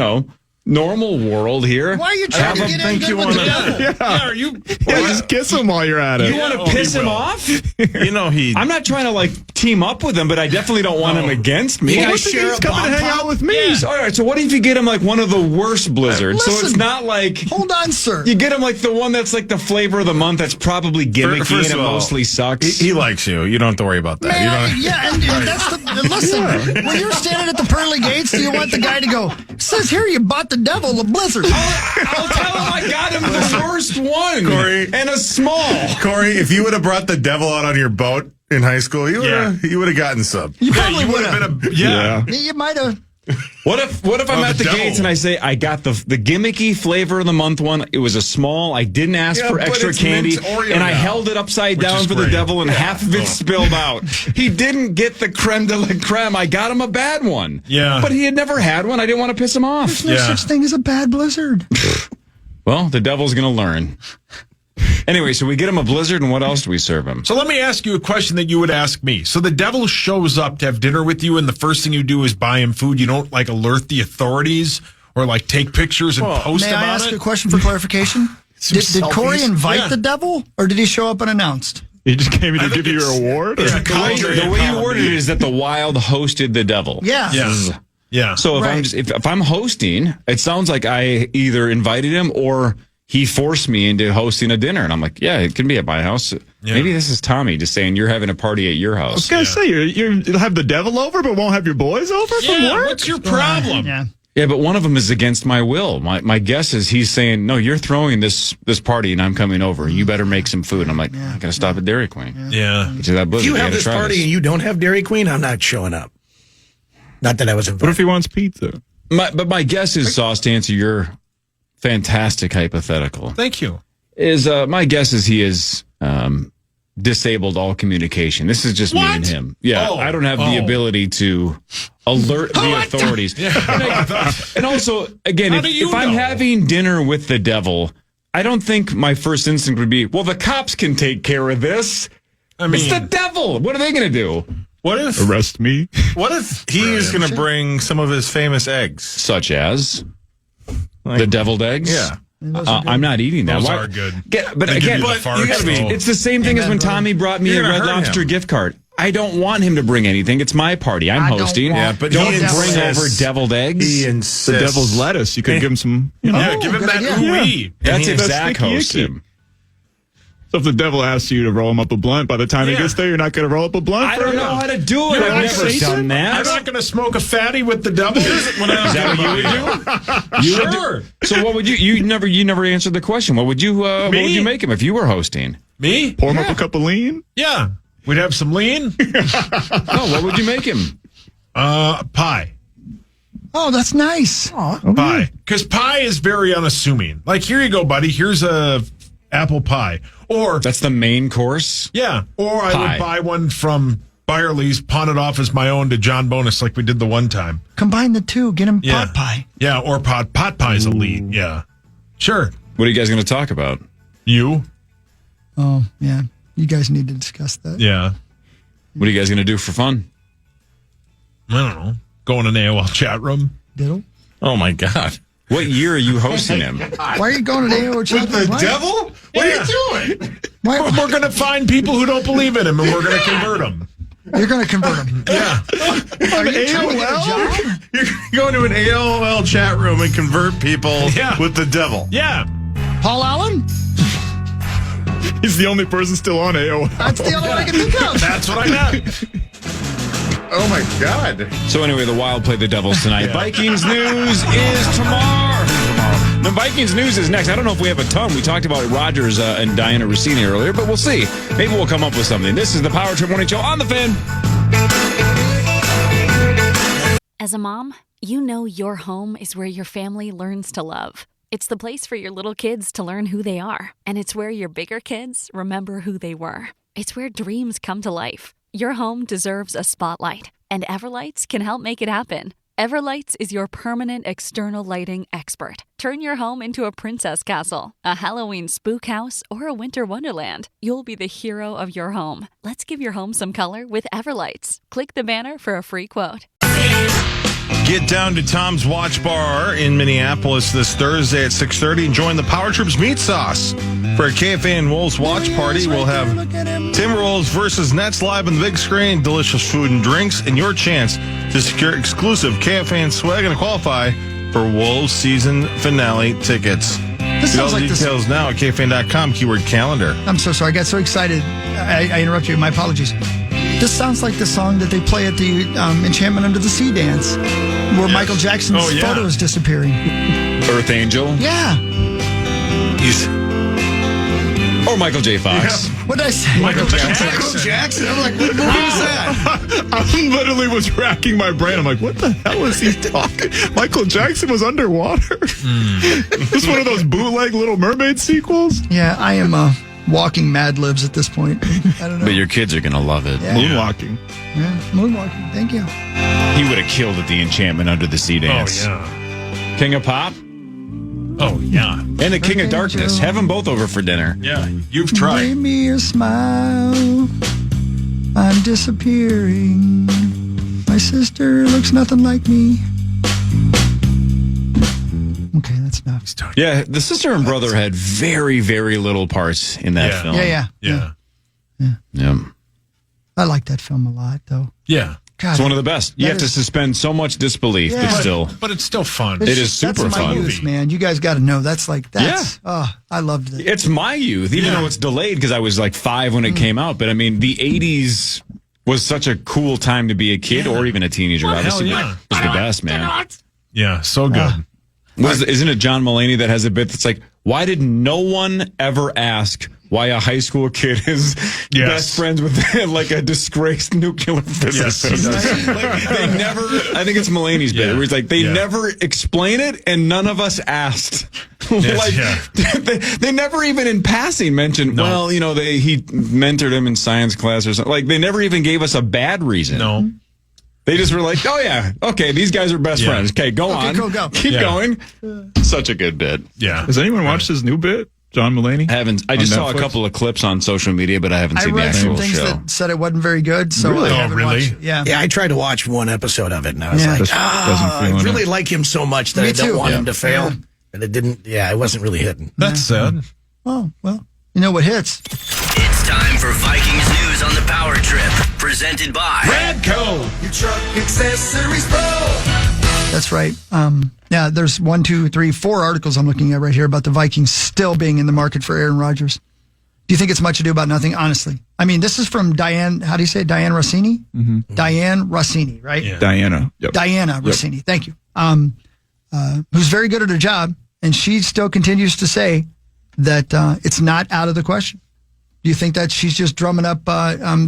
normal world here? Why are you trying to get in good with the devil? Yeah, are you? Yeah, just kiss him while you're at it. You want to piss him off? he. I'm not trying to team up with him, but I definitely don't want him against me. Well, I what's the share he's a coming to bomb hang pop. out with me? Yeah. All right, so what if you get him one of the worst blizzards? So it's Listen. not like Hold on, sir. you get him the one that's the flavor of the month that's probably gimmicky First and of it all, mostly sucks. He likes you. You don't have to worry about that. You Man, don't, yeah, and that's the listen. When you're standing at the pearly gates, do you want the guy to go? It says here you bought the devil a blizzard. I'll tell him I got him the worst one, Corey. and a small. Corey, if you would have brought the devil out on your boat in high school, you would have gotten some. You probably would Been have. yeah. You might have. What if I'm at the devil. gates and I say I got the gimmicky flavor of the month one? It was a small. I didn't ask Yeah, for but extra it's candy, mint Oreo and I now, held it upside which down is for the great. devil, and half of it spilled out. He didn't get the creme de la creme. I got him a bad one. Yeah. but he had never had one. I didn't want to piss him off. There's no Yeah. such thing as a bad blizzard. Well, the devil's gonna learn. Anyway, so we get him a blizzard, and what else do we serve him? So let me ask you a question that you would ask me. So the devil shows up to have dinner with you, and the first thing you do is buy him food. You don't alert the authorities or take pictures and post May I about ask it? a question for clarification? Did Corey invite Yeah. the devil, or did he show up unannounced? He just came in to I give think you your it's- award? it's Or? a conjuring The way you column. worded it is that the Wild hosted the devil. Yeah. Yeah. Yeah. So if Right. if I'm hosting, it sounds like I either invited him or he forced me into hosting a dinner, and I'm like, yeah, it can be at my house. Yeah. Maybe this is Tommy just saying you're having a party at your I was house. going to say, you'll have the devil over, but won't have your boys over from Yeah, work? what's your problem? Yeah. Yeah, but one of them is against my will. My guess is he's saying, no, you're throwing this party, and I'm coming over. You better make some food. And I'm like, I gotta stop at Dairy Queen. Yeah. Get to that If blizzard. you I have gotta this try party this. and you don't have Dairy Queen, I'm not showing up. Not that I was What invited. if he wants pizza? But my guess is, Sauce, to answer your fantastic hypothetical, Thank you. is my guess is he is disabled all communication. This is just me and him. Yeah, Oh. I don't have the ability to alert the authorities. And also, again, How do you if I'm know? having dinner with the devil, I don't think my first instinct would be, well, the cops can take care of this. I mean, It's the devil. What are they going to do? what if Arrest me? What if he's going to bring some of his famous eggs? Such as the deviled eggs? Yeah. I'm not eating that. Those Why- are good. But They give again, you the you farts, gotta be, though. it's the same thing as when Tommy brought me You're a gonna Red hurt Lobster him. gift card. I don't want him to bring anything. It's my party. I'm I don't hosting. want Yeah, but don't he bring insists. over deviled eggs. He The insists. devil's lettuce. You could give him some. Yeah, give him good that idea. ooey. That's if That's Zach sticky hosts icky. him. So if the devil asks you to roll him up a blunt, by the time he Yeah. gure you're not going to roll up a blunt? I for don't him? know how to do it. You're I've like never Satan? done that. I'm not going to smoke a fatty with the devil. When I Is that what you would do? Sure. So what would you? You never answered the question. What would you? What would you make him if you were hosting? Me? Pour him up a cup of lean? Yeah. We'd have some lean. No, what would you make him? Pie. Oh, that's nice. Pie. Because pie is very unassuming. Like, here you go, buddy. Here's a apple pie. Or, That's the main course. yeah. Or I Pie. would buy one from Byerly's, pawn it off as my own to John Bonus like we did the one time. Combine the two. Get him Yeah. pot pie. Yeah, or pot pie's elite. Yeah. Sure. What are you guys going to talk about? You? Oh, yeah. You guys need to discuss that. Yeah. What are you guys going to do for fun? I don't know. Go in an AOL chat room. Diddle. Oh, my God. What year are you hosting him? Why are you going to the AO chat? The Why? devil? What are you doing? Why? We're going to find people who don't believe in him and we're going to convert them. You're going to convert him. Yeah. Are you trying to get a job? You're going to an AOL chat room and convert people Yeah. with the devil. Yeah. Paul Allen? He's the only person still on AOL. That's the only one I can think of. That's what I meant. Oh, my God. So anyway, the Wild play the Devils tonight. Vikings news is tomorrow. The Vikings news is next. I don't know if we have a ton. We talked about Rodgers and Diana Rossini earlier, but we'll see. Maybe we'll come up with something. This is the Power Trip Morning Show on the Fan. As a mom, you know your home is where your family learns to love. It's the place for your little kids to learn who they are. And it's where your bigger kids remember who they were. It's where dreams come to life. Your home deserves a spotlight, and Everlights can help make it happen. Everlights is your permanent external lighting expert. Turn your home into a princess castle, a Halloween spook house, or a winter wonderland. You'll be the hero of your home. Let's give your home some color with Everlights. Click the banner for a free quote. Get down to Tom's Watch Bar in Minneapolis this Thursday at 6:30 and join the Power Trips Meat Sauce. For a KFAN Wolves watch party, we'll have Timberwolves versus Nets live on the big screen, delicious food and drinks, and your chance to secure exclusive KFAN swag and qualify for Wolves season finale tickets. This See all sounds the like details now at KFAN.com, keyword calendar. I'm so sorry. I got so excited. I interrupted you. My apologies. This sounds like the song that they play at the Enchantment Under the Sea dance, where Michael Jackson's photo is disappearing. Earth Angel. Yeah. Or Michael J. Fox. Yeah. What did I say? Michael Jackson. Michael Jackson? I'm like, what movie was that? I literally was racking my brain. I'm like, what the hell is he talking? Michael Jackson was underwater. This is one of those bootleg Little Mermaid sequels. Yeah, I am walking Mad Libs at this point. I don't know. But your kids are going to love it. Yeah. Moonwalking. Yeah, moonwalking. Thank you. He would have killed at the Enchantment Under the Sea dance. Oh, yeah. King of Pop Oh, yeah. and the King of Darkness. Have them both over for dinner. Yeah, you've tried. Give me a smile. I'm disappearing. My sister looks nothing like me. Okay, that's enough. Yeah, the sister and brother had very, very little parts in that film. Yeah. Yeah. I like that film a lot, though. Yeah. God, It's one of the best. You have to suspend so much disbelief, but still. But it's still fun. It is super that's my fun. youth, man. You guys got to know. That's oh, I loved it. It's my youth, even though it's delayed because I was like 5 when it came out. But I mean, the 80s was such a cool time to be a kid or even a teenager. Obviously, yeah. it was the best, man. Yeah, so good. Isn't it John Mulaney that has a bit that's like, why did no one ever ask why a high school kid is best friends with like a disgraced nuclear physicist? Like, they never, I think it's Mulaney's bit, where he's like, they never explain it and none of us asked. They never even in passing mentioned, well, you know, he mentored him in science class or something. Like, they never even gave us a bad reason. No. They just were like, oh, yeah, okay, these guys are best friends. Okay, go on. Go. Keep going. Such a good bit. Yeah. Has anyone watched his new bit, John Mulaney? I just saw a couple of clips on social media, but I haven't seen the read some actual things show. that said it wasn't very good, so I haven't watched it. Yeah. Yeah, I tried to watch one episode of it, and I was like, I really like him so much that I don't want him to fail. And it didn't, it wasn't really hitting. That's sad. Oh, well, you know what hits? It's time for Vikings news on the Power Trip, presented by Radco. Your truck accessories pro. That's right. There's 1, 2, 3, 4 articles I'm looking at right here about the Vikings still being in the market for Aaron Rodgers. Do you think it's much ado about nothing? Honestly. I mean, this is from Diane, how do you say it? Diane Rossini? Mm-hmm. Diane Rossini, right? Yeah. Diana. Yep. Diana Rossini. Thank you. Who's very good at her job, and she still continues to say that it's not out of the question. Do you think that she's just drumming up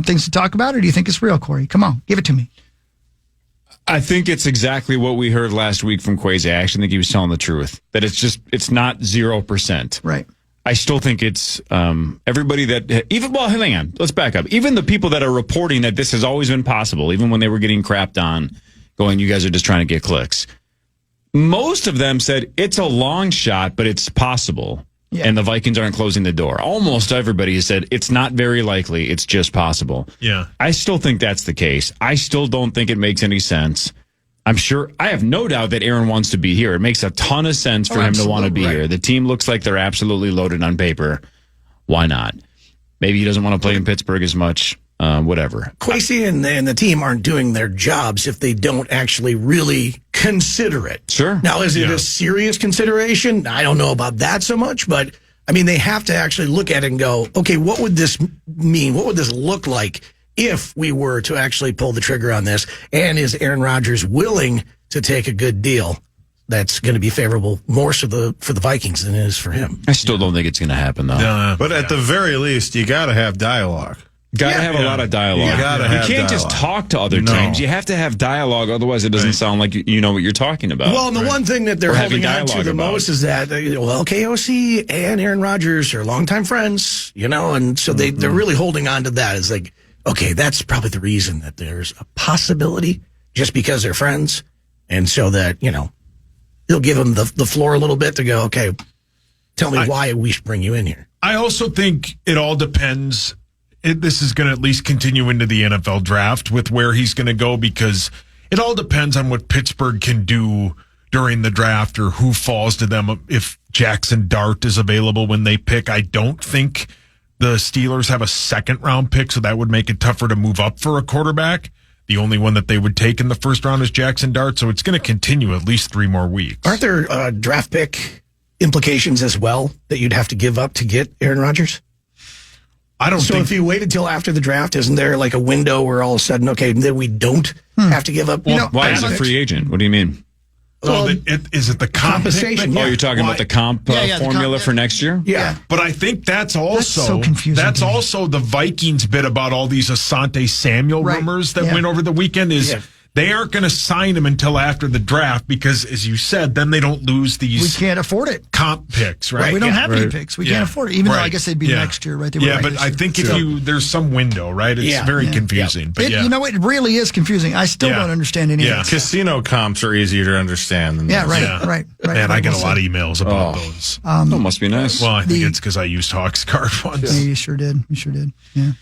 things to talk about, or do you think it's real, Corey? Come on, give it to me. I think it's exactly what we heard last week from Kwesi. I actually think he was telling the truth, that it's not 0%. Right. I still think it's everybody that hang on, let's back up. Even the people that are reporting that this has always been possible, even when they were getting crapped on, going, you guys are just trying to get clicks. Most of them said it's a long shot, but it's possible. Yeah. And the Vikings aren't closing the door. Almost everybody has said it's not very likely. It's just possible. Yeah. I still think that's the case. I still don't think it makes any sense. I have no doubt that Aaron wants to be here. It makes a ton of sense for him to want to be here. The team looks like they're absolutely loaded on paper. Why not? Maybe he doesn't want to play in Pittsburgh as much. Whatever. Kwesi and the team aren't doing their jobs if they don't actually really consider it. Sure. Now, is it a serious consideration? I don't know about that so much, but I mean, they have to actually look at it and go, okay, what would this mean? What would this look like if we were to actually pull the trigger on this? And is Aaron Rodgers willing to take a good deal that's going to be favorable more for the Vikings than it is for him? I still don't think it's going to happen, though. But at the very least, you got to have dialogue. Got to have a lot of dialogue. You can't just talk to other teams. You have to have dialogue. Otherwise, it doesn't sound like you know what you're talking about. Well, and the one thing that they're holding on to the most is that, KOC and Aaron Rodgers are longtime friends, and so they're really holding on to that as like, okay, that's probably the reason that there's a possibility just because they're friends. And so that, he'll give him the floor a little bit to go, okay, tell me why we should bring you in here. I also think it all depends. This is going to at least continue into the NFL draft with where he's going to go, because it all depends on what Pittsburgh can do during the draft or who falls to them. If Jackson Dart is available when they pick, I don't think the Steelers have a second round pick, so that would make it tougher to move up for a quarterback. The only one that they would take in the first round is Jackson Dart, so it's going to continue at least 3 more weeks. Aren't there draft pick implications as well that you'd have to give up to get Aaron Rodgers? I don't think. So if you waited till after the draft, isn't there like a window where all of a sudden, okay, then we don't have to give up? Well, why is a free agent? What do you mean? Well, is it the compensation? pick? Oh, you're talking about the comp formula for next year? Yeah. But I think that's also so confusing. That's also the Vikings bit about all these Asante Samuel rumors that went over the weekend is they aren't going to sign him until after the draft because, as you said, then they don't lose these. We can't afford it. Comp picks, right? We don't have any picks. We can't afford it, even though I guess they'd be next year, right? They were but I think there's some window, right? It's very confusing. But You know what? It really is confusing. I still don't understand any of it. Casino comps are easier to understand than those. Right. Man, I get a lot of emails about those. That must be nice. Well, I think it's because I used Hawks card once. Yeah, you sure did. Yeah.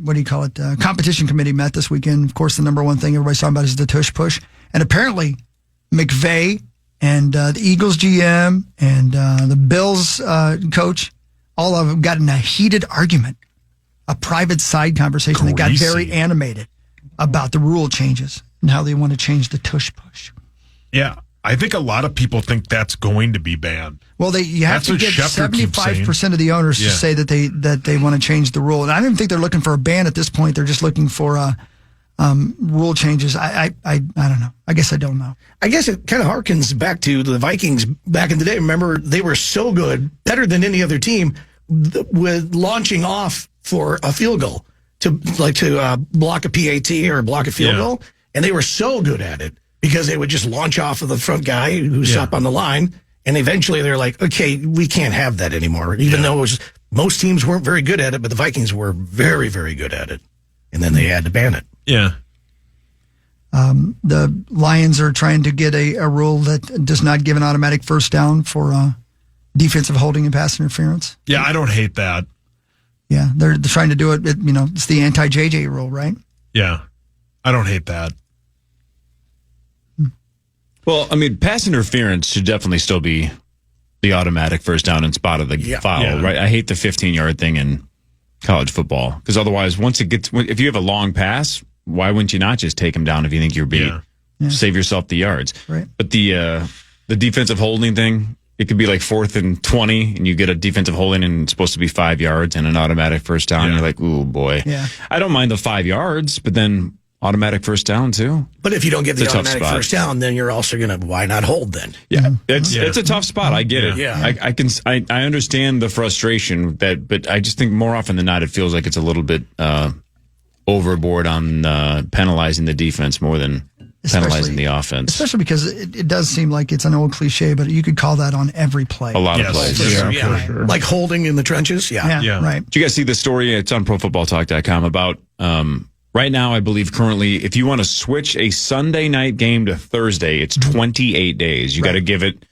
What do you call it? Competition committee met this weekend. Of course, the number one thing everybody's talking about is the tush push. And apparently, McVay and the Eagles GM and the Bills coach, all of them got in a heated argument, a private side conversation that got very animated about the rule changes and how they want to change the tush push. Yeah. I think a lot of people think that's going to be banned. Well, you have to get 75% of the owners to say that they want to change the rule, and I don't even think they're looking for a ban at this point. They're just looking for rule changes. I don't know. I guess I don't know. I guess it kind of harkens back to the Vikings back in the day. Remember, they were so good, better than any other team, with launching off for a field goal to block a PAT or block a field goal, and they were so good at it. Because they would just launch off of the front guy who's up on the line, and eventually they're like, okay, we can't have that anymore. Even though most teams weren't very good at it, but the Vikings were very, very good at it. And then they had to ban it. Yeah. The Lions are trying to get a rule that does not give an automatic first down for defensive holding and pass interference. Yeah, I don't hate that. Yeah, they're trying to do it. It's the anti-JJ rule, right? Yeah, I don't hate that. Well, I mean, pass interference should definitely still be the automatic first down and spot of the foul, right? I hate the 15-yard thing in college football because otherwise, if you have a long pass, why wouldn't you not just take him down if you think you're beat? Yeah. Save yourself the yards. Right. But the defensive holding thing, it could be like 4th and 20, and you get a defensive holding, and it's supposed to be 5 yards and an automatic first down. You're like, ooh, boy. Yeah. I don't mind the 5 yards, but then automatic first down too. But if you don't get the automatic first down, then you're also going to why not hold then? Yeah, it's a tough spot. I get it. Yeah. I understand the frustration but I just think more often than not, it feels like it's a little bit overboard on penalizing the defense more than penalizing the offense. Especially because it does seem like it's an old cliche, but you could call that on every play. A lot of plays. For sure. Like holding in the trenches. Yeah. Right. Did you guys see the story? It's on ProFootballTalk.com about right now, I believe currently, if you want to switch a Sunday night game to Thursday, it's 28 days. You got to give it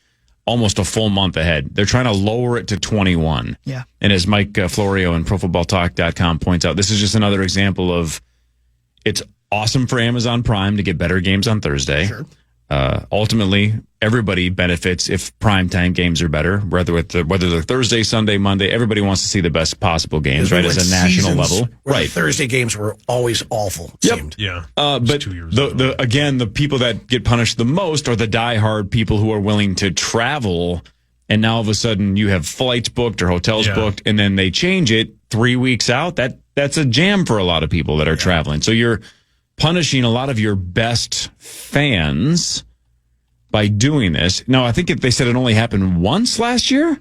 almost a full month ahead. They're trying to lower it to 21. Yeah. And as Mike Florio and ProFootballTalk.com points out, this is just another example of it's awesome for Amazon Prime to get better games on Thursday. Sure. Ultimately, everybody benefits if primetime games are better, whether they're Thursday, Sunday, Monday. Everybody wants to see the best possible games, right, as a national level. Right. Thursday games were always awful. It seemed. Yeah. But 2 years ago. the people that get punished the most are the diehard people who are willing to travel, and now all of a sudden you have flights booked or hotels booked, and then they change it 3 weeks out. That's a jam for a lot of people that are traveling. So you're punishing a lot of your best fans by doing this. Now, I think they said it only happened once last year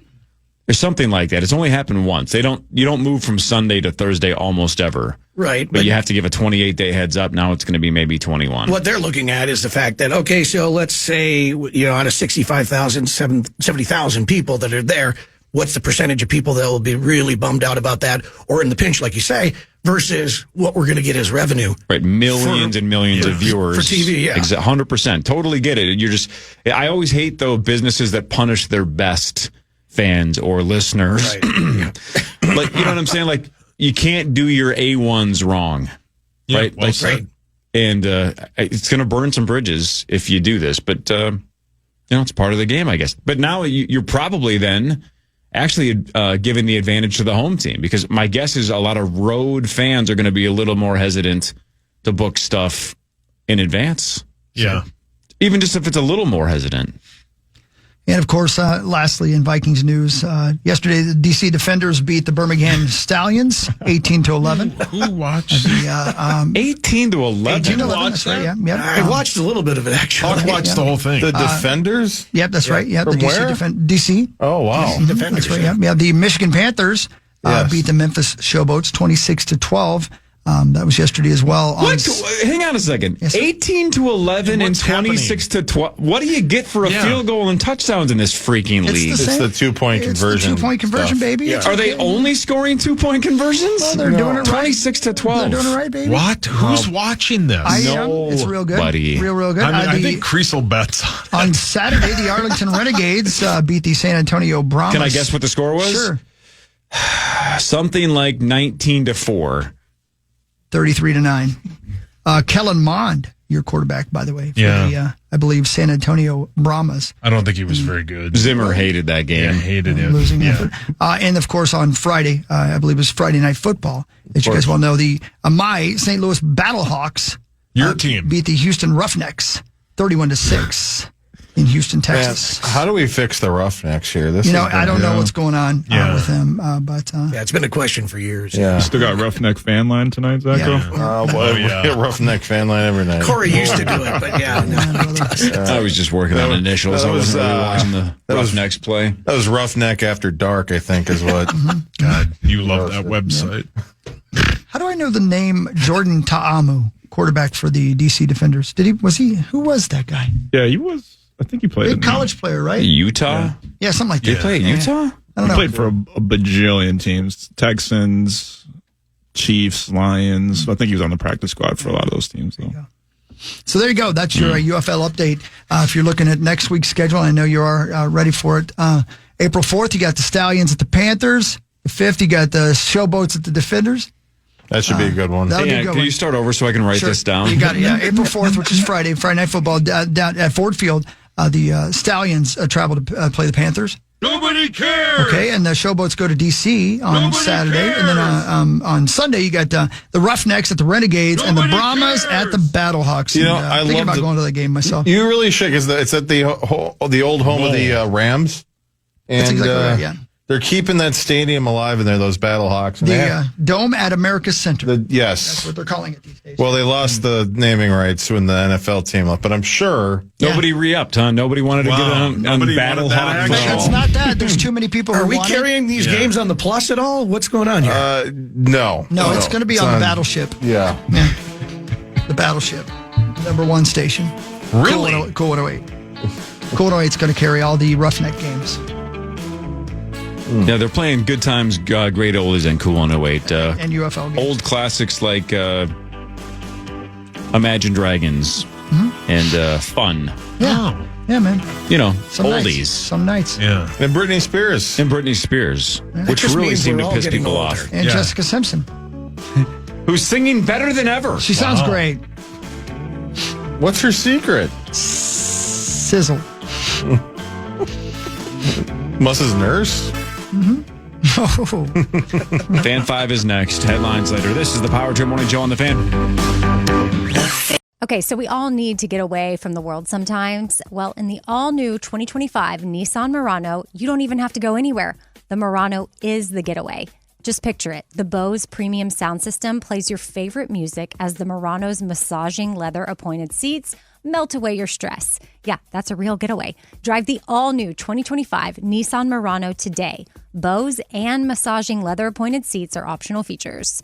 or something like that. It's only happened once. You don't move from Sunday to Thursday almost ever. Right. But you have to give a 28-day heads up. Now it's going to be maybe 21. What they're looking at is the fact that, okay, so let's say, out of 65,000, 70,000 people that are there, what's the percentage of people that will be really bummed out about that, or in the pinch, like you say, versus what we're going to get as revenue. Right, millions and millions of viewers for TV. Yeah, 100%. Totally get it. I always hate though businesses that punish their best fans or listeners. Right. Like, you know what I'm saying? Like, you can't do your A1s wrong, Yeah, right? well said. And it's going to burn some bridges if you do this, but it's part of the game, I guess. But now you're probably then actually giving the advantage to the home team, because my guess is a lot of road fans are going to be a little more hesitant to book stuff in advance. Yeah. So, even just if it's a little more hesitant. And of course, lastly, in Vikings news, yesterday the DC Defenders beat the Birmingham Stallions 18-11. Who watched? 18-11. 18-11. That's right. Yeah. I watched a little bit of it actually. Hawk watched the whole thing. The Defenders? Yep, that's right. Yeah, From the where? DC. Oh, wow. DC Defenders. That's right. Yeah. The Michigan Panthers Yes. beat the Memphis Showboats 26-12. That was yesterday as well. What? Hang on a second. Yes, sir. 18-11 and what's 26-12. What do you get for a field goal and touchdowns in this freaking It's league? the same. It's the 2-point conversion. It's the 2-point conversion, stuff. baby. Yeah. Are they only scoring 2-point conversions? Well, they're doing it right. 26-12. They're doing it right, baby. What? Who's watching this? It's real good. buddy. Real good. I mean, I think Creasel bets on it. On Saturday, the Arlington Renegades beat the San Antonio Brahmas. Can I guess what the score was? Sure. Something like 19-4. 33-9. Kellen Mond, your quarterback, by the way. For the, I believe, San Antonio Brahmas. I don't think he was very good. Zimmer hated that game. Yeah, hated it. Losing effort. And of course, on Friday, I believe it was Friday Night Football. As you guys well know, the my St. Louis Battlehawks Your team beat the Houston Roughnecks 31-6 in Houston, Texas. Man, how do we fix the Roughnecks here? This I don't know what's going on with them, but Yeah, it's been a question for years. Yeah. Still got Roughneck fan line tonight, Zacho? Roughneck fan line every night. Corey used to do it, but I was just working on initials. I wasn't really watching the Roughnecks play. That was Roughneck After Dark, I think, is what. God, you love that website. how do I know the name Jordan Ta'amu, quarterback for the DC Defenders? Who was that guy? Yeah, he was. I think he played. Big college player, right? Utah? Yeah, something like that. Did he play at Utah? I don't He know. played for a bajillion teams: Texans, Chiefs, Lions. I think he was on the practice squad for a lot of those teams, though. So there you go. That's your UFL update. If you're looking at next week's schedule, I know you are ready for it. April 4th, you got the Stallions at the Panthers. The 5th, you got the Showboats at the Defenders. That should be a good one. That'll be a good Can one. you start over so I can write this down? You got it. Yeah, April 4th, which is Friday Night Football down at Ford Field. The Stallions travel to play the Panthers. Nobody cares. Okay, and the Showboats go to D.C. on Saturday. And then on Sunday, you got the Roughnecks at the Renegades and the Brahmas at the Battlehawks. You know, And, I thinking love about going to that game myself. You really should, because it's at the old home of the Rams. And That's exactly right, yeah. they're keeping that stadium alive in there, those Battlehawks. And The Dome at America's Center. yes. That's what they're calling it these days. Well, they lost the naming rights when the NFL team left, but I'm sure. Nobody re-upped, huh? Nobody wanted to get on Nobody Battle wanted that Hawk. action. That's not that. There's too many people who Are we want it. carrying these games on the Plus at all? What's going on here? No. No, it's going to be It's on the Battleship. Yeah. Yeah. The Battleship. #1 station. Really? Cool 108. Cool 108 is going to carry all the Roughneck games. Yeah, they're playing Good Times, Great Oldies, and Cool 108. And UFL games. Old classics like Imagine Dragons and Fun. Yeah. Yeah, man. You know, Some oldies. nights. Some nights. Yeah. And Britney Spears. And Britney Spears, which just really means seem we're to all piss getting people older. off. And Yeah. Jessica Simpson. Who's singing better than ever. She sounds great. What's her secret? Sizzle. Muss's nurse? Oh. Fan 5 is next. Headlines later. This is the Power Trip Morning Show on the Fan. Okay, so we all need to get away from the world sometimes. Well, in the all-new 2025 Nissan Murano, you don't even have to go anywhere. The Murano is the getaway. Just picture it. The Bose premium sound system plays your favorite music as the Murano's massaging leather-appointed seats melt away your stress. Yeah, that's a real getaway. Drive the all-new 2025 Nissan Murano today. Bose and massaging leather-appointed seats are optional features.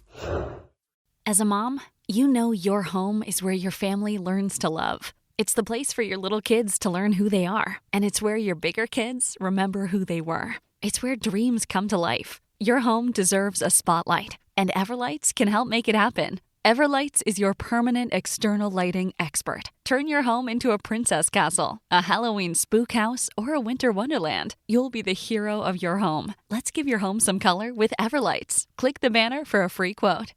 As a mom, you know your home is where your family learns to love. It's the place for your little kids to learn who they are. And it's where your bigger kids remember who they were. It's where dreams come to life. Your home deserves a spotlight, and Everlights can help make it happen. Everlights is your permanent external lighting expert. Turn your home into a princess castle, a Halloween spook house, or a winter wonderland. You'll be the hero of your home. Let's give your home some color with Everlights. Click the banner for a free quote.